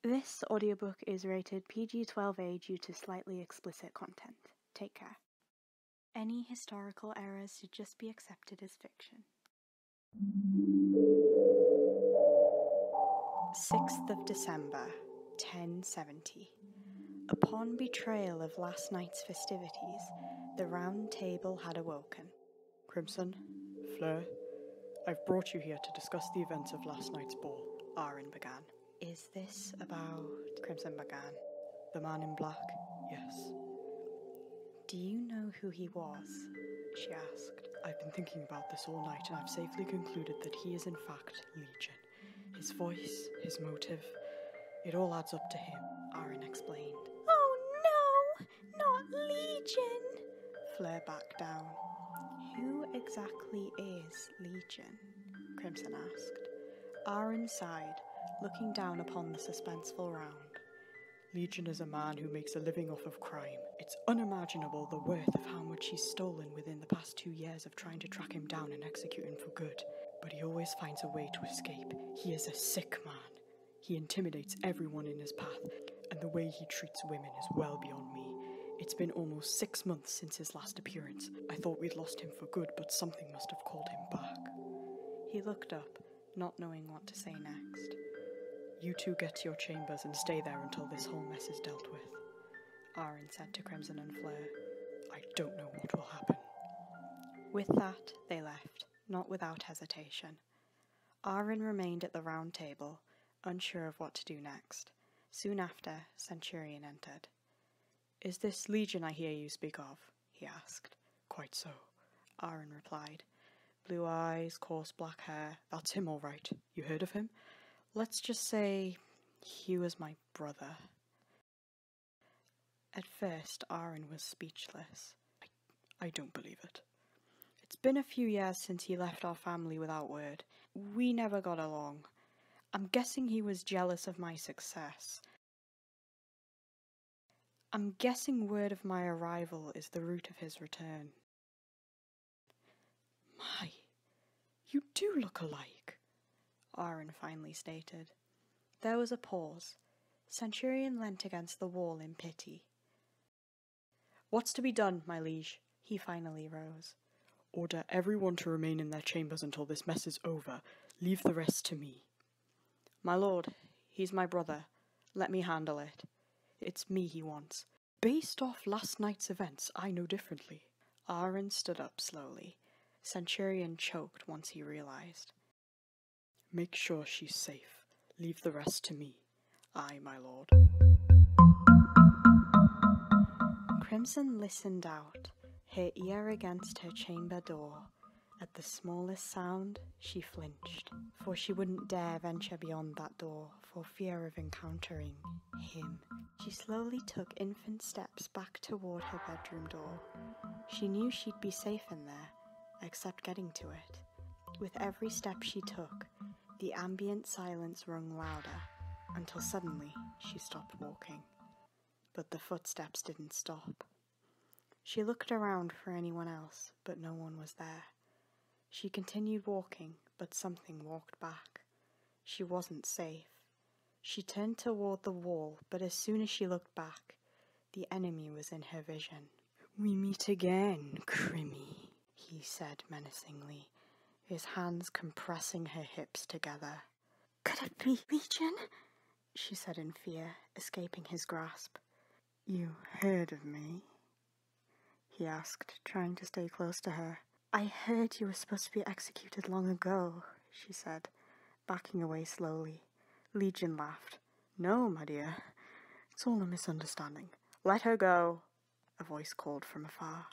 This audiobook is rated PG-12A due to slightly explicit content. Take care. Any historical errors should just be accepted as fiction. 6th of December, 1070. Upon betrayal of last night's festivities, the Round Table had awoken. Crimson, Fleur, I've brought you here to discuss the events of last night's ball, Aaron began. Is this about... Crimson began. The man in black? Yes. Do you know who he was? She asked. I've been thinking about this all night and I've safely concluded that he is in fact Legion. His voice, his motive, it all adds up to him, Aaron explained. Oh no, not Legion! Fleur backed down. Who exactly is Legion? Crimson asked. Aaron sighed, looking down upon the suspenseful round. Legion is a man who makes a living off of crime. It's unimaginable the worth of how much he's stolen within the past 2 years of trying to track him down and execute him for good. But he always finds a way to escape. He is a sick man. He intimidates everyone in his path, and the way he treats women is well beyond me. It's been almost 6 months since his last appearance. I thought we'd lost him for good, but something must have called him back. He looked up, not knowing what to say next. You two get to your chambers and stay there until this whole mess is dealt with, Aaron said to Crimson and Fleur. I don't know what will happen. With that, they left, not without hesitation. Aaron remained at the round table, unsure of what to do next. Soon after, Centurion entered. Is this Legion I hear you speak of? He asked. Quite so, Aaron replied. Blue eyes, coarse black hair, that's him all right. You heard of him? Let's just say he was my brother. At first, Aaron was speechless. I don't believe it. It's been a few years since he left our family without word. We never got along. I'm guessing he was jealous of my success. I'm guessing word of my arrival is the root of his return. My, you do look alike, Aaron finally stated. There was a pause. Centurion leant against the wall in pity. What's to be done, my liege? He finally rose. Order everyone to remain in their chambers until this mess is over. Leave the rest to me. My lord, he's my brother. Let me handle it. It's me he wants. Based off last night's events, I know differently. Aaron stood up slowly. Centurion choked once he realized. Make sure she's safe. Leave the rest to me. Aye, my lord. Crimson listened out, her ear against her chamber door. At the smallest sound, she flinched, for she wouldn't dare venture beyond that door for fear of encountering him. She slowly took infant steps back toward her bedroom door. She knew she'd be safe in there, except getting to it. With every step she took, the ambient silence rung louder, until suddenly she stopped walking. But the footsteps didn't stop. She looked around for anyone else, but no one was there. She continued walking, but something walked back. She wasn't safe. She turned toward the wall, but as soon as she looked back, the enemy was in her vision. We meet again, Crimmy, he said menacingly, his hands compressing her hips together. Could it be Legion? She said in fear, escaping his grasp. You heard of me? He asked, trying to stay close to her. I heard you were supposed to be executed long ago, she said, backing away slowly. Legion laughed. No, my dear. It's all a misunderstanding. Let her go, a voice called from afar.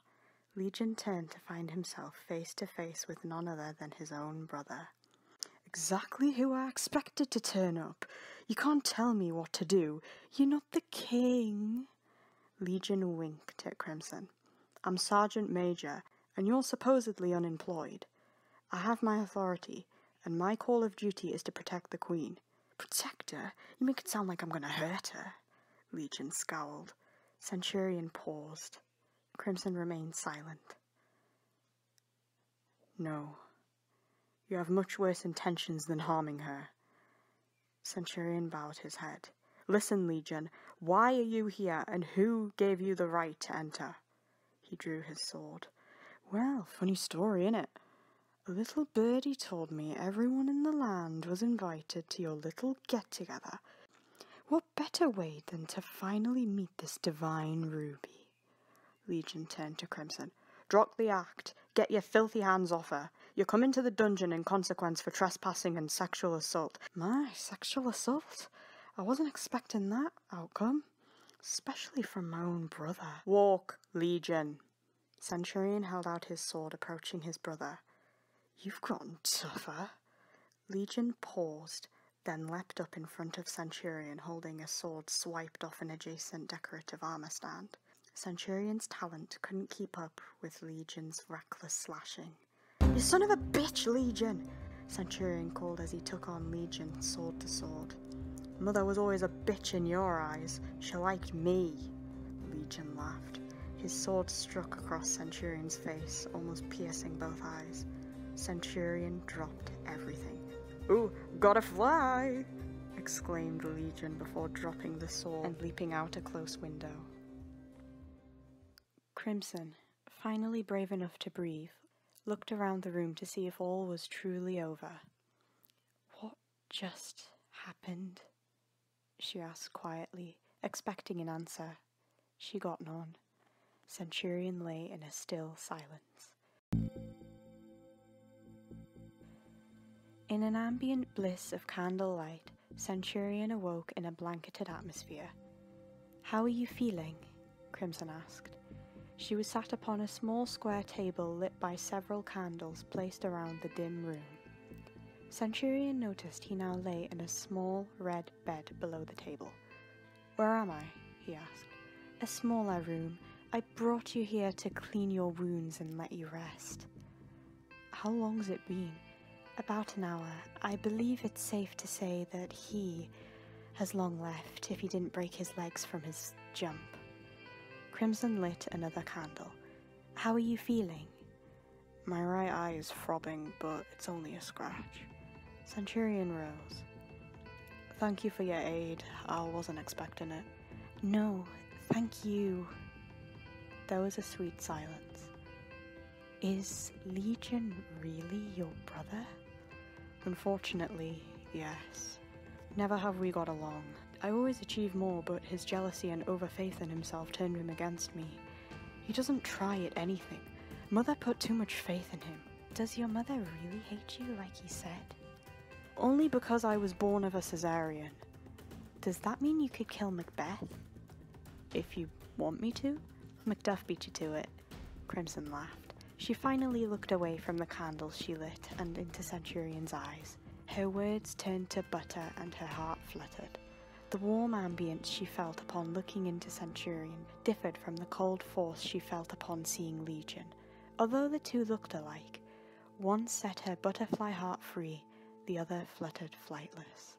Legion turned to find himself face to face with none other than his own brother. Exactly who I expected to turn up. You can't tell me what to do. You're not the king. Legion winked at Crimson. I'm Sergeant Major, and you're supposedly unemployed. I have my authority, and my call of duty is to protect the Queen. Protect her? You make it sound like I'm going to hurt her. Legion scowled. Centurion paused. Crimson remained silent. No. You have much worse intentions than harming her. Centurion bowed his head. Listen, Legion, why are you here, and who gave you the right to enter? He drew his sword. Well, funny story, innit? A little birdie told me everyone in the land was invited to your little get-together. What better way than to finally meet this divine ruby? Legion turned to Crimson. Drop the act. Get your filthy hands off her. You're coming to the dungeon in consequence for trespassing and sexual assault. My, sexual assault? I wasn't expecting that outcome. Especially from my own brother. Walk, Legion. Centurion held out his sword, approaching his brother. You've gotten tougher. Legion paused, then leapt up in front of Centurion, holding a sword swiped off an adjacent decorative armor stand. Centurion's talent couldn't keep up with Legion's reckless slashing. You son of a bitch, Legion! Centurion called as he took on Legion sword to sword. Mother was always a bitch in your eyes. She liked me. Legion laughed. His sword struck across Centurion's face, almost piercing both eyes. Centurion dropped everything. Ooh, gotta fly! Exclaimed Legion before dropping the sword and leaping out a close window. Crimson, finally brave enough to breathe, looked around the room to see if all was truly over. What just happened? She asked quietly, expecting an answer. She got none. Centurion lay in a still silence. In an ambient bliss of candlelight, Centurion awoke in a blanketed atmosphere. How are you feeling? Crimson asked. She was sat upon a small square table lit by several candles placed around the dim room. Centurion noticed he now lay in a small red bed below the table. Where am I? He asked. A smaller room. I brought you here to clean your wounds and let you rest. How long's it been? About an hour. I believe it's safe to say that he has long left if he didn't break his legs from his jump. Crimson lit another candle. How are you feeling? My right eye is throbbing, but it's only a scratch. Centurion rose. Thank you for your aid. I wasn't expecting it. No, thank you. There was a sweet silence. Is Legion really your brother? Unfortunately, yes. Never have we got along. I always achieve more, but his jealousy and overfaith in himself turned him against me. He doesn't try at anything. Mother put too much faith in him. Does your mother really hate you like he said? Only because I was born of a cesarean. Does that mean you could kill Macbeth? If you want me to? Macduff beat you to it. Crimson laughed. She finally looked away from the candles she lit and into Centurion's eyes. Her words turned to butter and her heart fluttered. The warm ambience she felt upon looking into Centurion differed from the cold force she felt upon seeing Legion. Although the two looked alike, one set her butterfly heart free, the other fluttered flightless.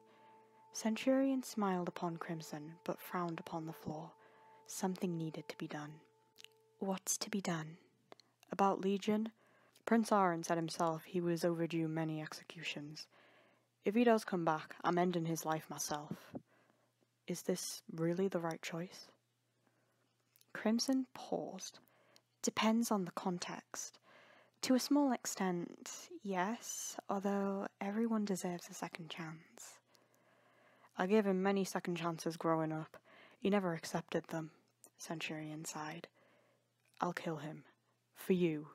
Centurion smiled upon Crimson, but frowned upon the floor. Something needed to be done. What's to be done? About Legion? Prince Aaron said himself he was overdue many executions. If he does come back, I'm ending his life myself. Is this really the right choice? Crimson paused. Depends on the context. To a small extent, yes, although everyone deserves a second chance. I gave him many second chances growing up. He never accepted them, Centurion sighed. I'll kill him. For you.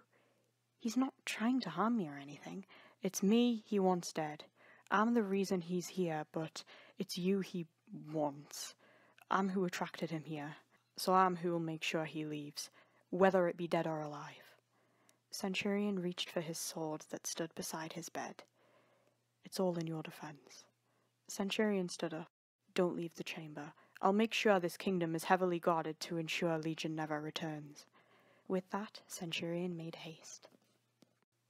He's not trying to harm me or anything. It's me he wants dead. I'm the reason he's here, but it's you he wants. I'm who attracted him here, so I'm who will make sure he leaves, whether it be dead or alive. Centurion reached for his sword that stood beside his bed. It's all in your defense. Centurion stood up. Don't leave the chamber. I'll make sure this kingdom is heavily guarded to ensure Legion never returns. With that, Centurion made haste.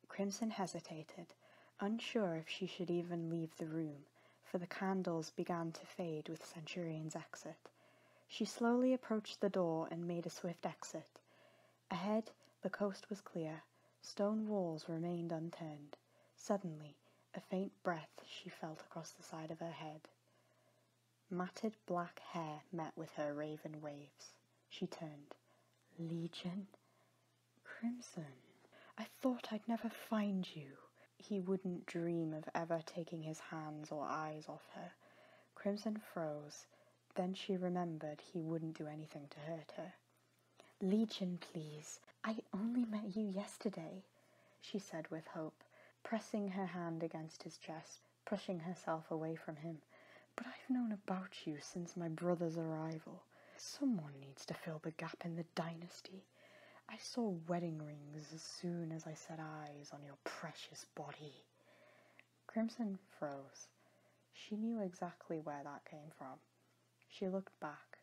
Crimson hesitated, unsure if she should even leave the room, for the candles began to fade with Centurion's exit. She slowly approached the door and made a swift exit. Ahead, the coast was clear. Stone walls remained unturned. Suddenly, a faint breath she felt across the side of her head. Matted black hair met with her raven waves. She turned. Legion? Crimson. I thought I'd never find you. He wouldn't dream of ever taking his hands or eyes off her. Crimson froze. Then she remembered he wouldn't do anything to hurt her. Legion, please. I only met you yesterday, she said with hope, pressing her hand against his chest, pushing herself away from him. But I've known about you since my brother's arrival. Someone needs to fill the gap in the dynasty. I saw wedding rings as soon as I set eyes on your precious body. Crimson froze. She knew exactly where that came from. She looked back,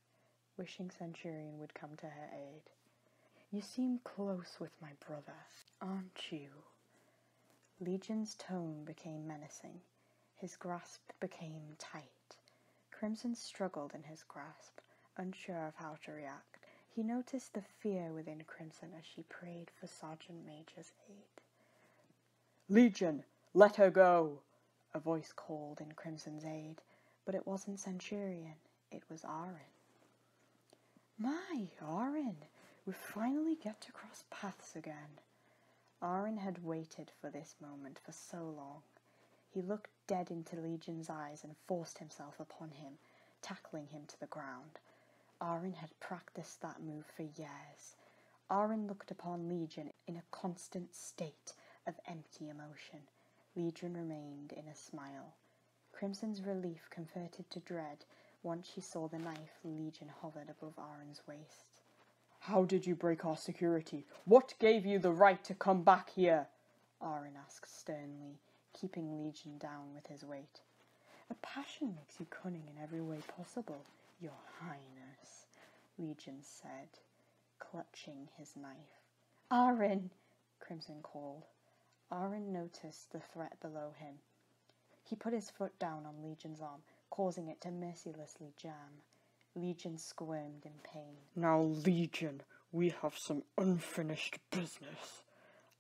wishing Centurion would come to her aid. You seem close with my brother, aren't you? Legion's tone became menacing. His grasp became tight. Crimson struggled in his grasp, unsure of how to react. He noticed the fear within Crimson as she prayed for Sergeant Major's aid. Legion, let her go! A voice called in Crimson's aid, but it wasn't Centurion, it was Aaron. My, Aaron, we finally get to cross paths again. Aaron had waited for this moment for so long. He looked dead into Legion's eyes and forced himself upon him, tackling him to the ground. Aaron had practiced that move for years. Aaron looked upon Legion in a constant state of empty emotion. Legion remained in a smile. Crimson's relief converted to dread once she saw the knife Legion hovered above Aaron's waist. How did you break our security? What gave you the right to come back here? Aaron asked sternly, keeping Legion down with his weight. A passion makes you cunning in every way possible, Your Highness, Legion said, clutching his knife. Aaron, Crimson called. Aaron noticed the threat below him. He put his foot down on Legion's arm, causing it to mercilessly jam. Legion squirmed in pain. Now, Legion, we have some unfinished business,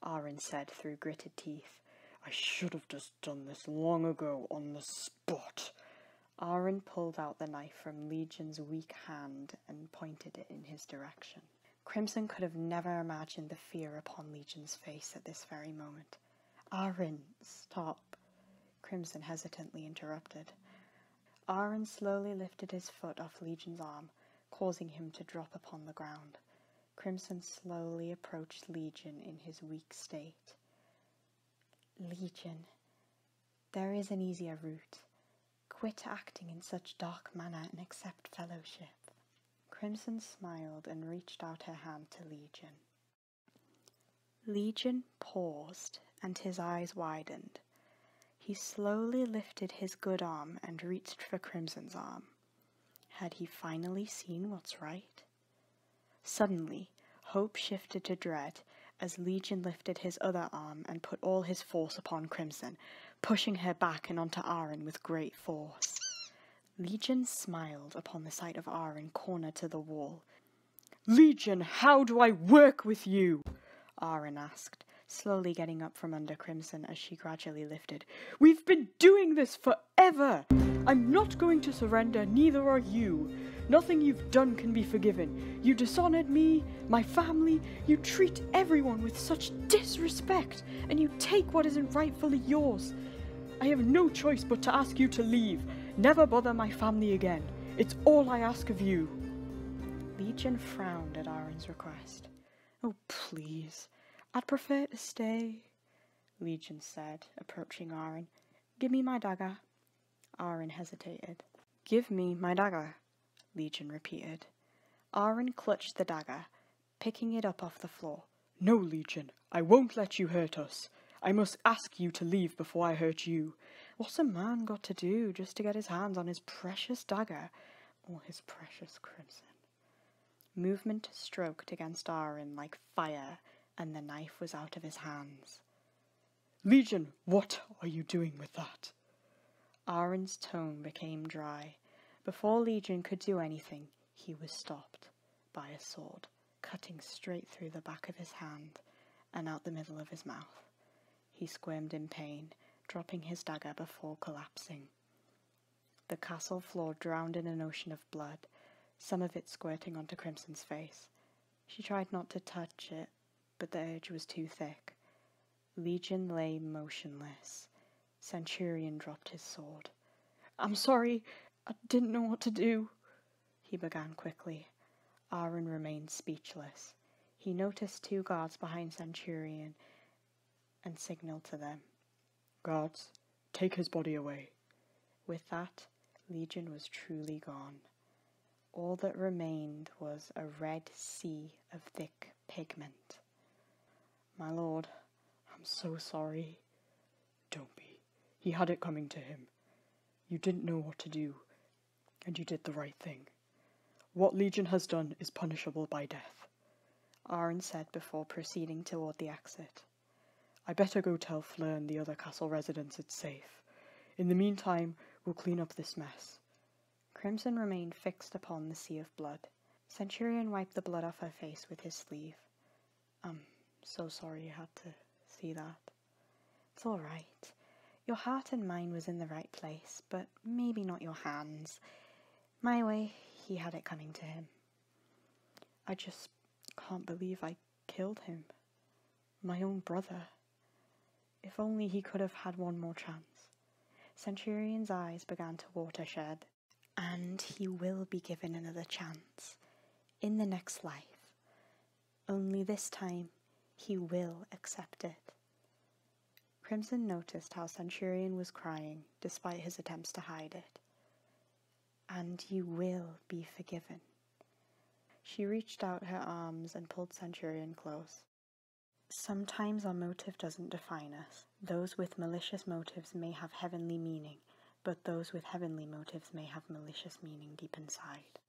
Aaron said through gritted teeth. I should have just done this long ago on the spot. Aaron pulled out the knife from Legion's weak hand and pointed it in his direction. Crimson could have never imagined the fear upon Legion's face at this very moment. Aaron, stop, Crimson hesitantly interrupted. Aaron slowly lifted his foot off Legion's arm, causing him to drop upon the ground. Crimson slowly approached Legion in his weak state. Legion, there is an easier route. Quit acting in such dark manner and accept fellowship. Crimson smiled and reached out her hand to Legion. Legion paused, and his eyes widened. He slowly lifted his good arm and reached for Crimson's arm. Had he finally seen what's right? Suddenly, hope shifted to dread as Legion lifted his other arm and put all his force upon Crimson, pushing her back and onto Aaron with great force. Legion smiled upon the sight of Aaron cornered to the wall. Legion, how do I work with you? Aaron asked, slowly getting up from under Crimson as she gradually lifted. We've been doing this forever! I'm not going to surrender, neither are you. Nothing you've done can be forgiven. You dishonored me, my family, you treat everyone with such disrespect, and you take what isn't rightfully yours. I have no choice but to ask you to leave. Never bother my family again. It's all I ask of you. Legion frowned at Aaron's request. Oh, please. I'd prefer to stay, Legion said, approaching Aaron. Give me my dagger. Aaron hesitated. Give me my dagger, Legion repeated. Aaron clutched the dagger, picking it up off the floor. No, Legion, I won't let you hurt us. I must ask you to leave before I hurt you. What's a man got to do just to get his hands on his precious dagger, or his precious crimson? Movement stroked against Aaron like fire, and the knife was out of his hands. Legion, what are you doing with that? Aaron's tone became dry. Before Legion could do anything, he was stopped by a sword, cutting straight through the back of his hand and out the middle of his mouth. He squirmed in pain, dropping his dagger before collapsing. The castle floor drowned in an ocean of blood, some of it squirting onto Crimson's face. She tried not to touch it, but the urge was too thick. Legion lay motionless. Centurion dropped his sword. "I'm sorry, I didn't know what to do," he began quickly. Aaron remained speechless. He noticed 2 guards behind Centurion and signaled to them. "Guards, take his body away." With that, Legion was truly gone. All that remained was a red sea of thick pigment. "My lord, I'm so sorry." "Don't be. He had it coming to him. You didn't know what to do, and you did the right thing. What Legion has done is punishable by death," Aaron said before proceeding toward the exit. "I better go tell Fleur and the other castle residents it's safe. In the meantime, we'll clean up this mess." Crimson remained fixed upon the sea of blood. Centurion wiped the blood off her face with his sleeve. "I'm so sorry you had to see that." "It's all right. Your heart and mind was in the right place, but maybe not your hands. My way, he had it coming to him." "I just can't believe I killed him. My own brother. If only he could have had one more chance." Centurion's eyes began to watershed. "And he will be given another chance. In the next life. Only this time, he will accept it." Crimson noticed how Centurion was crying, despite his attempts to hide it. "And you will be forgiven." She reached out her arms and pulled Centurion close. "Sometimes our motive doesn't define us. Those with malicious motives may have heavenly meaning, but those with heavenly motives may have malicious meaning deep inside."